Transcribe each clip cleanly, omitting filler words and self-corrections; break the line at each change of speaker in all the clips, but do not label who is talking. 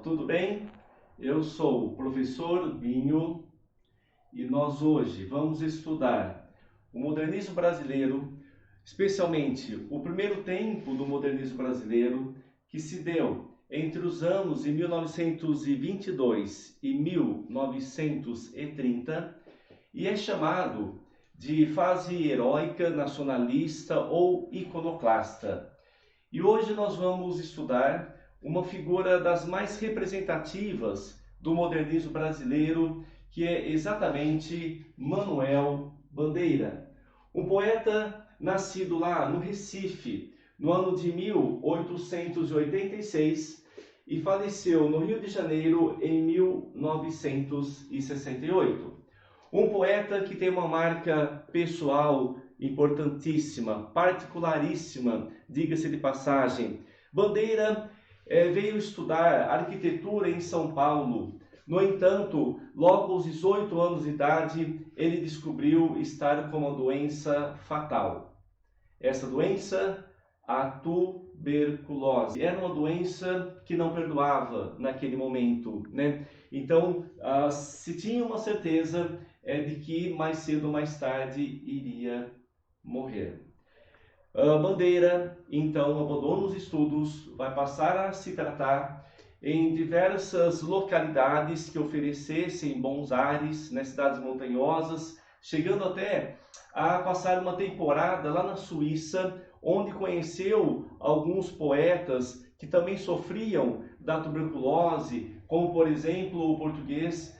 tudo bem? Eu sou o professor Binho e nós hoje vamos estudar o modernismo brasileiro, especialmente o primeiro tempo do modernismo brasileiro, que se deu entre os anos de 1922 e 1930 e é chamado de fase heróica, nacionalista ou iconoclasta. E hoje nós vamos estudar uma figura das mais representativas do modernismo brasileiro, que é exatamente Manuel Bandeira. Um poeta nascido lá no Recife, no ano de 1886 e faleceu no Rio de Janeiro em 1968. Um poeta que tem uma marca pessoal importantíssima, particularíssima, diga-se de passagem. Bandeira veio estudar arquitetura em São Paulo. No entanto, logo aos 18 anos de idade, ele descobriu estar com uma doença fatal. Essa doença, a tuberculose. Era uma doença que não perdoava naquele momento, né? Então, se tinha uma certeza de que mais cedo ou mais tarde iria morrer. Bandeira, então, abandona os estudos, vai passar a se tratar em diversas localidades que oferecessem bons ares, nas cidades montanhosas, chegando até a passar uma temporada lá na Suíça, onde conheceu alguns poetas que também sofriam da tuberculose, como, por exemplo, o português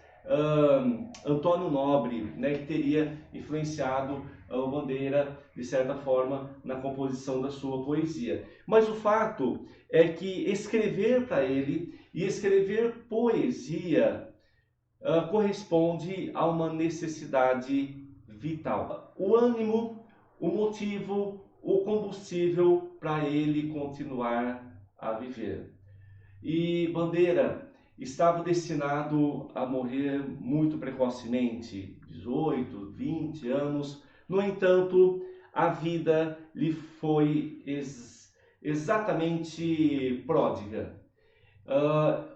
Antônio Nobre, né, que teria influenciado o Bandeira, de certa forma, na composição da sua poesia. Mas o fato é que escrever para ele e escrever poesia corresponde a uma necessidade vital. O ânimo, o motivo, o combustível para ele continuar a viver. E Bandeira estava destinado a morrer muito precocemente, 18, 20 anos. No entanto, a vida lhe foi exatamente pródiga.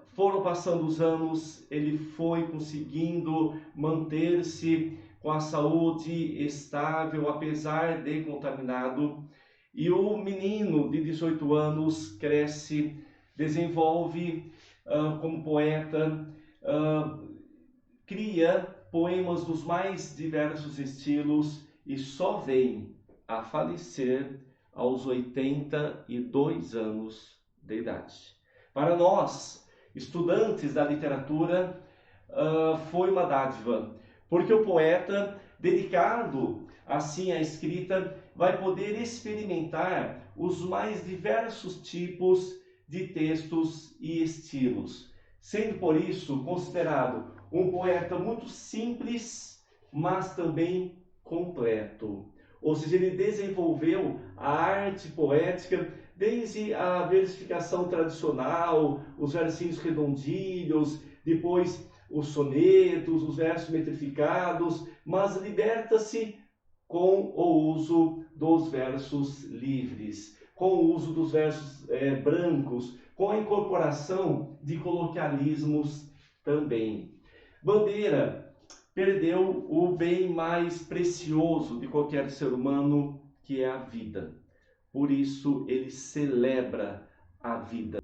Foram passando os anos, ele foi conseguindo manter-se com a saúde estável, apesar de contaminado. E o menino de 18 anos cresce, desenvolve como poeta, cria poemas dos mais diversos estilos e só vem a falecer aos 82 anos de idade. Para nós, estudantes da literatura, foi uma dádiva, porque o poeta, dedicado assim à escrita, vai poder experimentar os mais diversos tipos de textos e estilos, sendo por isso considerado um poeta muito simples, mas também completo. Ou seja, ele desenvolveu a arte poética desde a versificação tradicional, os versinhos redondilhos, depois os sonetos, os versos metrificados, mas liberta-se com o uso dos versos livres, com o uso dos versos brancos, com a incorporação de coloquialismos também. Bandeira perdeu o bem mais precioso de qualquer ser humano, que é a vida. Por isso ele celebra a vida.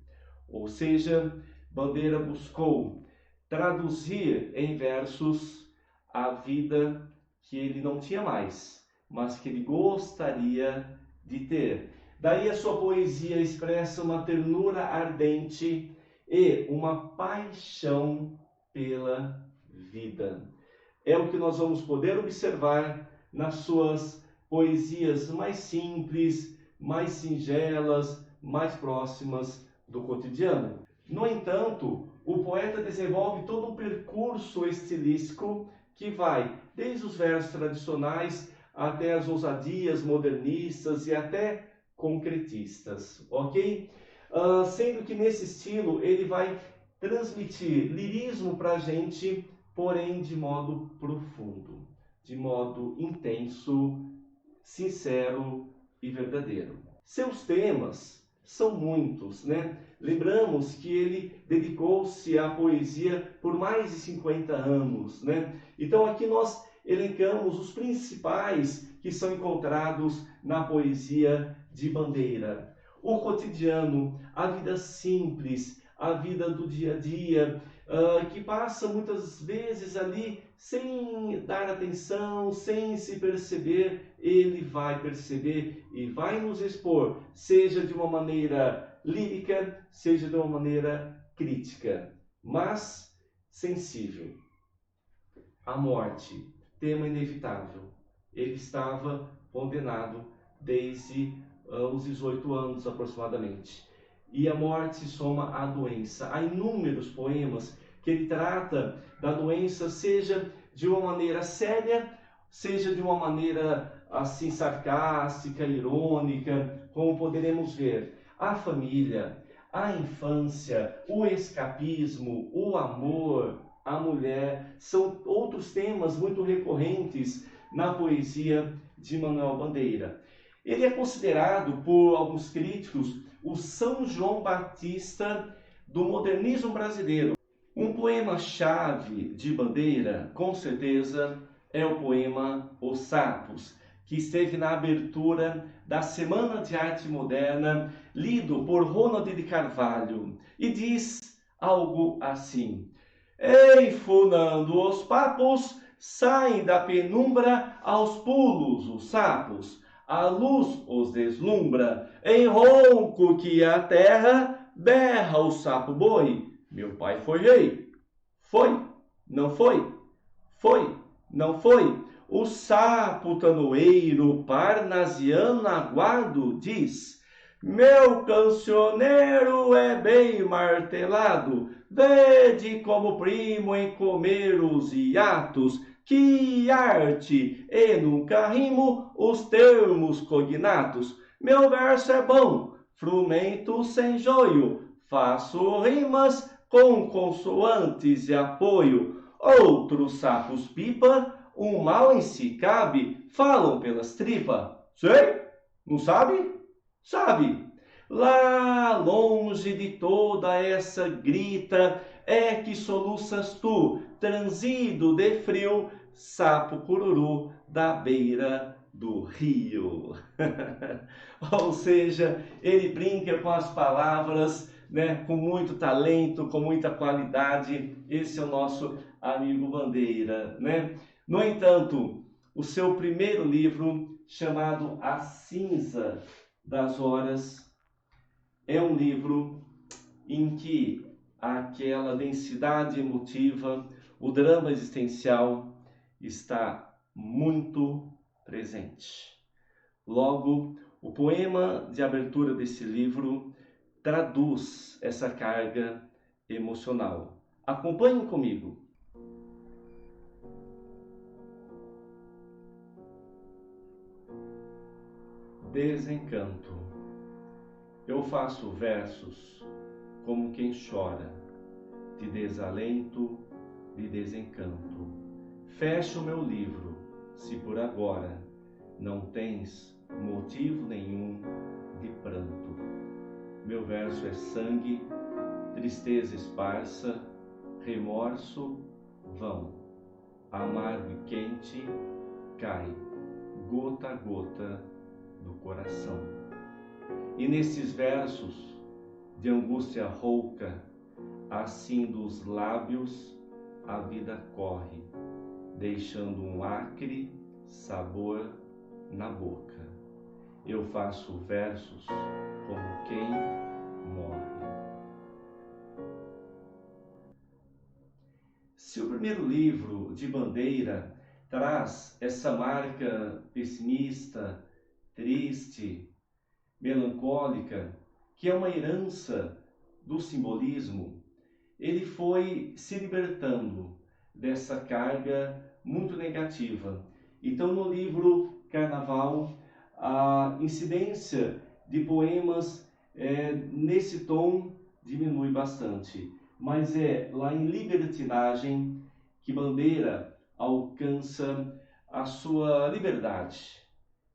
Ou seja, Bandeira buscou traduzir em versos a vida que ele não tinha mais, mas que ele gostaria de ter. Daí a sua poesia expressa uma ternura ardente e uma paixão pela vida. É o que nós vamos poder observar nas suas poesias mais simples, mais singelas, mais próximas do cotidiano. No entanto, o poeta desenvolve todo um percurso estilístico que vai desde os versos tradicionais até as ousadias modernistas e até concretistas, ok? Sendo que nesse estilo ele vai transmitir lirismo para a gente, porém de modo profundo, de modo intenso, sincero e verdadeiro. Seus temas são muitos, né? Lembramos que ele dedicou-se à poesia por mais de 50 anos, né? Então aqui nós elencamos os principais que são encontrados na poesia de Bandeira. O cotidiano, a vida simples, a vida do dia a dia, que passa muitas vezes ali sem dar atenção, sem se perceber, ele vai perceber e vai nos expor, seja de uma maneira lírica, seja de uma maneira crítica, mas sensível. A morte, tema inevitável. Ele estava condenado desde os 18 anos aproximadamente. E a morte se soma à doença. Há inúmeros poemas que ele trata da doença, seja de uma maneira séria, seja de uma maneira assim sarcástica, irônica, como poderemos ver. A família, a infância, o escapismo, o amor, a mulher, são outros temas muito recorrentes na poesia de Manuel Bandeira. Ele é considerado por alguns críticos o São João Batista do modernismo brasileiro. Um poema-chave de Bandeira, com certeza, é o poema Os Sapos, que esteve na abertura da Semana de Arte Moderna, lido por Ronald de Carvalho, e diz algo assim: Ei, funando os papos, saem da penumbra aos pulos os sapos, a luz os deslumbra, em ronco que a terra berra o sapo boi. Meu pai foi rei. Foi, não foi? Foi, não foi? O sapo tanoeiro parnasiano aguado diz: Meu cancioneiro é bem martelado, vede como primo em comer os hiatos, que arte, e nunca rimo os termos cognatos. Meu verso é bom, frumento sem joio, faço rimas com consoantes e apoio. Outros sapos pipa, um mal em si cabe, falam pelas tripas. Sei? Não sabe? Sabe? Lá longe de toda essa grita é que soluças tu, transido de frio, sapo cururu da beira do rio. Ou seja, ele brinca com as palavras, né, com muito talento, com muita qualidade. Esse é o nosso amigo Bandeira, né? No entanto, o seu primeiro livro, chamado A Cinza das Horas, é um livro em que aquela densidade emotiva, o drama existencial está muito presente. Logo, o poema de abertura desse livro traduz essa carga emocional. Acompanhem comigo. Desencanto. Eu faço versos como quem chora, de desalento, de desencanto. Fecha o meu livro, se por agora não tens motivo nenhum de pranto. Meu verso é sangue, tristeza esparsa, remorso vão, amargo e quente cai, gota a gota do coração. E nesses versos de angústia rouca, assim dos lábios a vida corre, deixando um acre sabor na boca. Eu faço versos como quem morre. Se o primeiro livro de Bandeira traz essa marca pessimista, triste, melancólica, que é uma herança do simbolismo, ele foi se libertando dessa carga muito negativa. Então, no livro Carnaval, a incidência de poemas nesse tom diminui bastante. Mas é lá em Libertinagem que Bandeira alcança a sua liberdade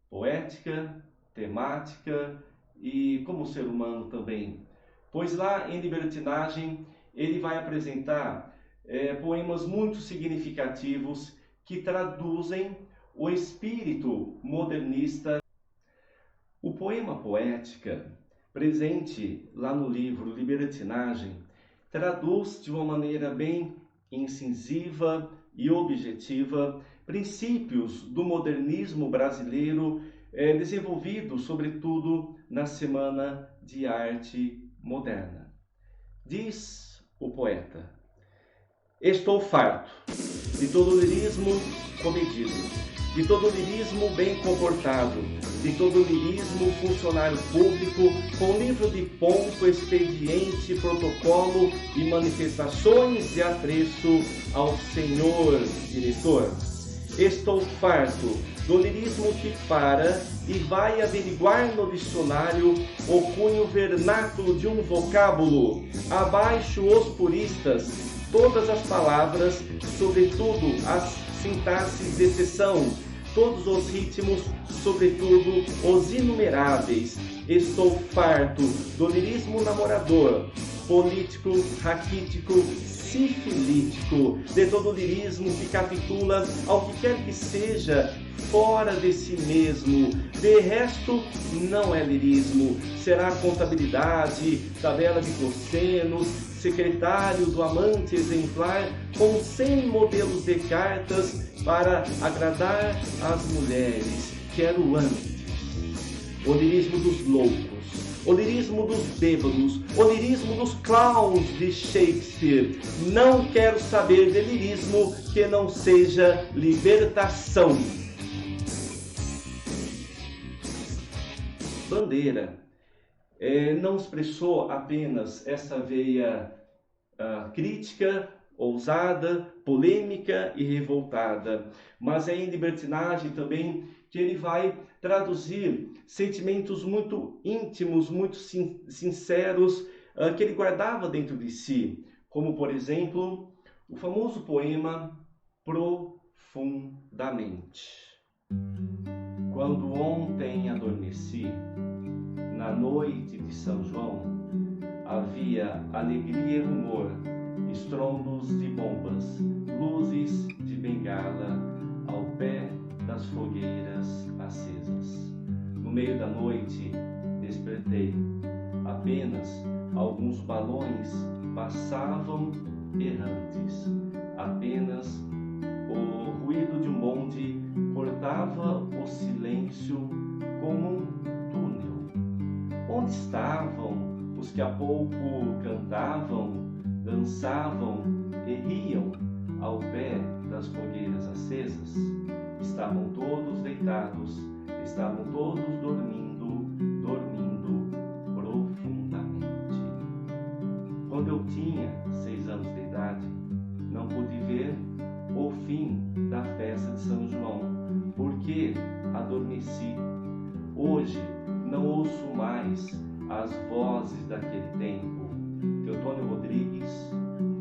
poética, temática e como ser humano também. Pois lá em Libertinagem ele vai apresentar poemas muito significativos que traduzem o espírito modernista. O poema Poética, presente lá no livro Libertinagem, traduz de uma maneira bem incisiva e objetiva princípios do modernismo brasileiro, desenvolvidos sobretudo na Semana de Arte Moderna. Diz o poeta: estou farto de todo lirismo comedido, de todo lirismo bem comportado, de todo lirismo funcionário público, com livro de pompo, expediente, protocolo e manifestações de apreço ao senhor diretor. Estou farto do lirismo que para e vai averiguar no dicionário o cunho vernáculo de um vocábulo, abaixo os puristas, todas as palavras, sobretudo as sintaxes de exceção, todos os ritmos, sobretudo os inumeráveis. Estou farto do lirismo namorador, político, raquítico, sifilítico, de todo lirismo que capitula ao que quer que seja fora de si mesmo. De resto, não é lirismo, será contabilidade, tabela de cossenos, secretário do amante exemplar, com 100 modelos de cartas para agradar as mulheres. Quero antes o lirismo dos loucos, o lirismo dos bêbados, o lirismo dos clowns de Shakespeare. Não quero saber de lirismo que não seja libertação. Bandeira não expressou apenas essa veia crítica, ousada, polêmica e revoltada, mas é em Libertinagem também que ele vai traduzir sentimentos muito íntimos, muito sinceros, que ele guardava dentro de si, como, por exemplo, o famoso poema Profundamente. Quando ontem adormeci, na noite de São João, havia alegria e rumor, estrondos de bombas, luzes de bengala ao pé das fogueiras acesas. No meio da noite despertei, apenas alguns balões passavam errantes, apenas o ruído de um bonde cortava o silêncio como um túnel. Onde estavam os que há pouco cantavam, dançavam e riam ao pé das fogueiras acesas? Estavam todos deitados, estavam todos dormindo, dormindo profundamente. Quando eu tinha 6 anos de idade, não pude ver o fim da festa de São João, porque adormeci. Hoje não ouço mais as vozes daquele tempo. Teotônio Rodrigues,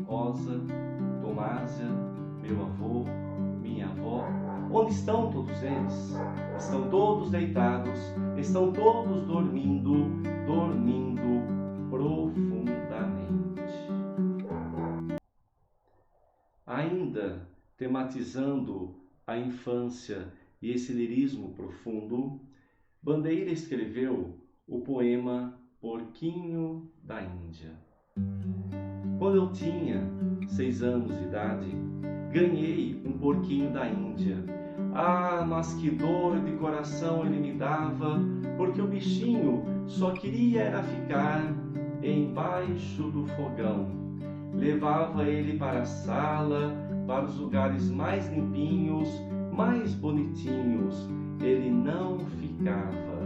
Rosa, Tomásia, meu avô, minha avó, onde estão todos eles? Estão todos deitados, estão todos dormindo, dormindo profundamente. Ainda tematizando a infância e esse lirismo profundo, Bandeira escreveu o poema Porquinho da Índia. Quando eu tinha 6 anos de idade, ganhei um porquinho da Índia. Ah, mas que dor de coração ele me dava, porque o bichinho só queria era ficar embaixo do fogão. Levava ele para a sala, para os lugares mais limpinhos, mais bonitinhos. Ele não ficava,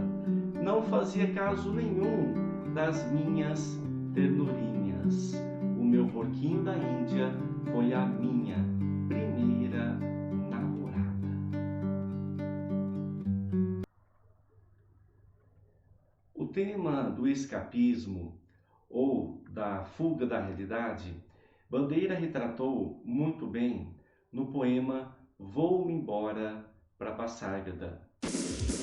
não fazia caso nenhum das minhas ternurinhas. O meu porquinho da Índia foi a minha primeira namorada. O tema do escapismo ou da fuga da realidade, Bandeira retratou muito bem no poema Vou-me embora para Passárgada.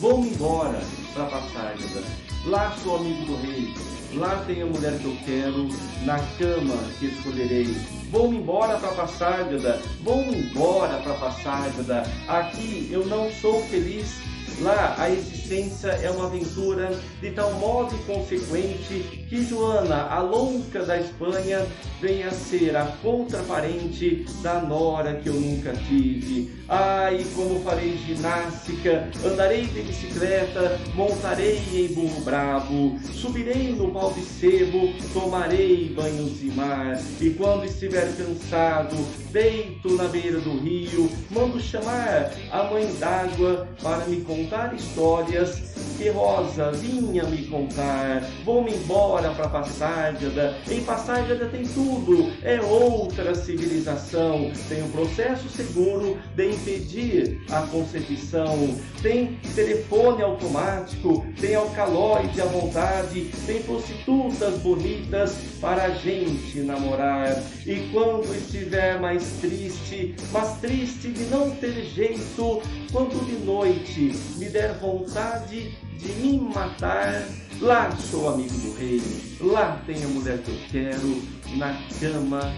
Vou-me embora para Passárgada. Lá sou amigo do rei. Lá tem a mulher que eu quero, na cama que escolherei. Vou-me embora para Passárgada. Vou-me embora para Passárgada. Aqui eu não sou feliz. Lá a existência é uma aventura de tal modo inconsequente que Joana, a louca da Espanha, vem a ser a contraparente da nora que eu nunca tive. Ai, como farei ginástica, andarei de bicicleta, montarei em burro bravo, subirei no pau de sebo, tomarei banhos de mar, e quando estiver cansado, deito na beira do rio, mando chamar a mãe d'água para me contar histórias que Rosa vinha me contar. Vou-me embora para Passárgada. Em Passárgada tem tudo, é outra civilização. Tem um processo seguro de impedir a concepção. Tem telefone automático, tem alcaloide à vontade, tem prostitutas bonitas para a gente namorar. E quando estiver mais triste, mas triste de não ter jeito, quando de noite me der vontade de me matar, lá sou amigo do rei, lá tem a mulher que eu quero, na cama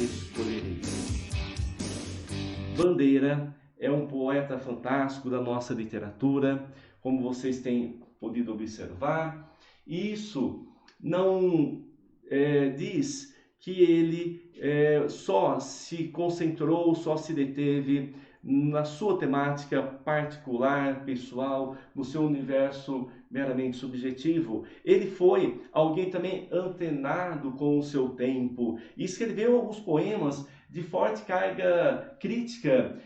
escolherei. Bandeira é um poeta fantástico da nossa literatura, como vocês têm podido observar. Isso não diz que ele só se concentrou, só se deteve na sua temática particular, pessoal, no seu universo meramente subjetivo. Ele foi alguém também antenado com o seu tempo e escreveu alguns poemas de forte carga crítica,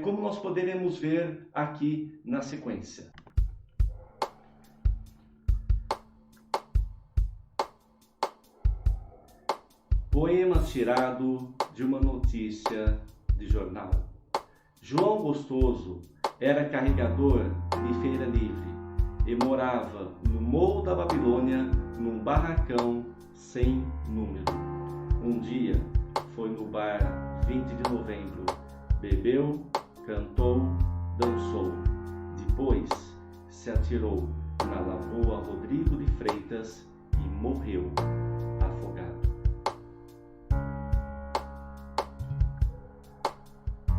como nós poderemos ver aqui na sequência. Poema tirado de uma notícia de jornal. João Gostoso era carregador de feira livre e morava no Morro da Babilônia, num barracão sem número. Um dia foi no bar 20 de novembro, bebeu, cantou, dançou. Depois se atirou na Lagoa Rodrigo de Freitas e morreu afogado.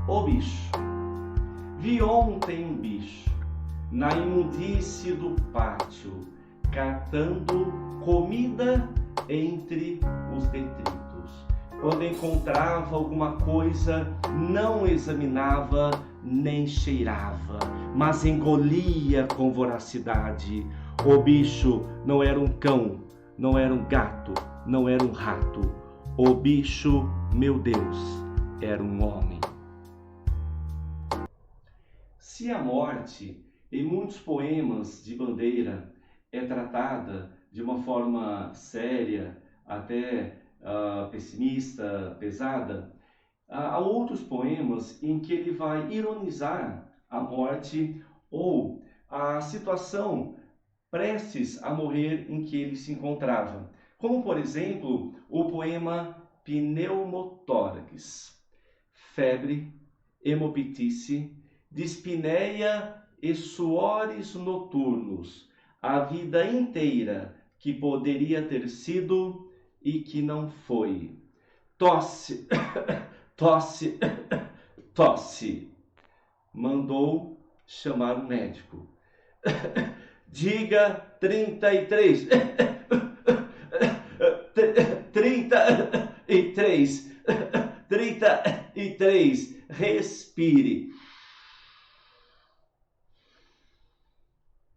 O bicho. Vi ontem um bicho na imundície do pátio, catando comida entre os detritos. Quando encontrava alguma coisa, não examinava nem cheirava, mas engolia com voracidade. O bicho não era um cão, não era um gato, não era um rato. O bicho, meu Deus, era um homem. Se a morte, em muitos poemas de Bandeira, é tratada de uma forma séria, até pessimista, pesada, há outros poemas em que ele vai ironizar a morte ou a situação prestes a morrer em que ele se encontrava. Como, por exemplo, o poema Pneumotórax. Febre, hemoptise, dispneia e suores noturnos, a vida inteira que poderia ter sido e que não foi. Tosse, tosse, tosse. Mandou chamar um médico. Diga 33. 33. 33. Respire.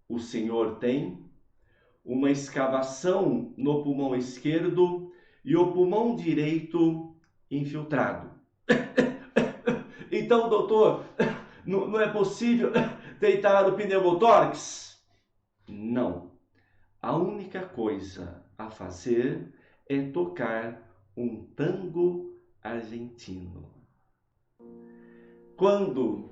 O senhor tem uma escavação no pulmão esquerdo e o pulmão direito infiltrado. Então, doutor, não é possível tentar o pneumotórax? Não. A única coisa a fazer é tocar um tango argentino. Quando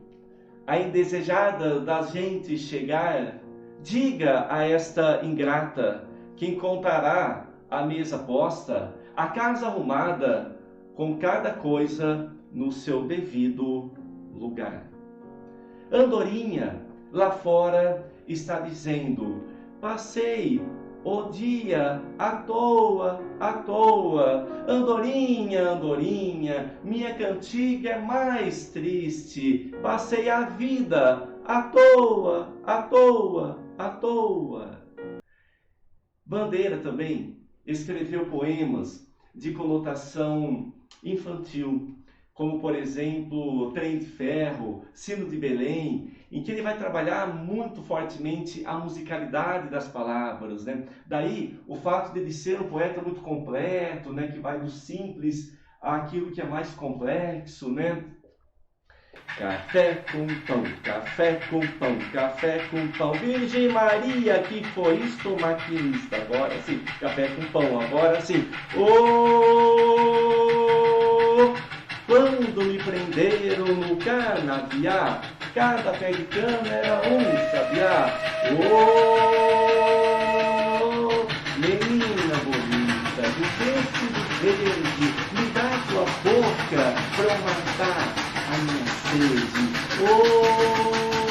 a indesejada da gente chegar, diga a esta ingrata que encontrará a mesa posta, a casa arrumada, com cada coisa no seu devido lugar. Andorinha, lá fora, está dizendo: passei o dia à toa, andorinha, andorinha, minha cantiga é mais triste, passei a vida à toa, à toa. Bandeira também escreveu poemas de conotação infantil, como, por exemplo, Trem de Ferro, Sino de Belém, em que ele vai trabalhar muito fortemente a musicalidade das palavras, né? Daí, o fato de ele ser um poeta muito completo, né? Que vai do simples àquilo que é mais complexo, né? Café com pão, café com pão, café com pão. Virgem Maria, que foi isto, maquinista? Agora sim, café com pão, agora sim. Oh, quando me prenderam no canavial, cada pé de cana era um sabiá. Oh, menina bonita, do vestido verde, me dá tua boca pra eu matar a minha sede. Oh,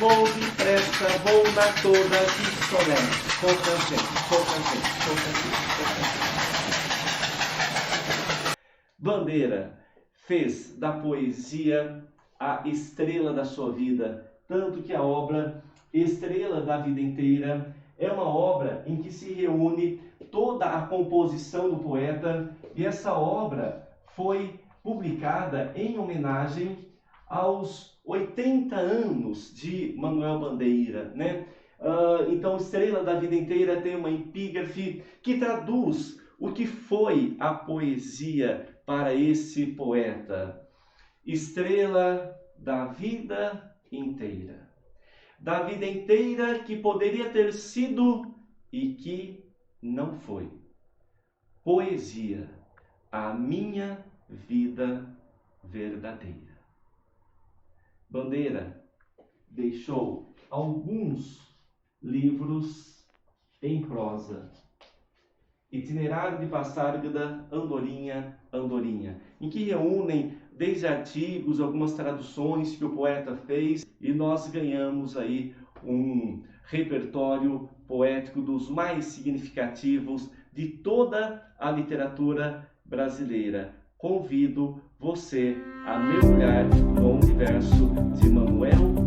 vou depressa, vou na toda que solé. Bandeira fez da poesia a estrela da sua vida, tanto que a obra Estrela da Vida Inteira é uma obra em que se reúne toda a composição do poeta, e essa obra foi publicada em homenagem aos 80 anos de Manuel Bandeira, né? Então, Estrela da Vida Inteira tem uma epígrafe que traduz o que foi a poesia para esse poeta. Estrela da vida inteira. Da vida inteira que poderia ter sido e que não foi. Poesia, a minha vida verdadeira. Bandeira deixou alguns livros em prosa. Itinerário de Passárgada, Andorinha, Andorinha, em que reúnem desde artigos, algumas traduções que o poeta fez, e nós ganhamos aí um repertório poético dos mais significativos de toda a literatura brasileira. Convido você a mergulhar no universo de Manuel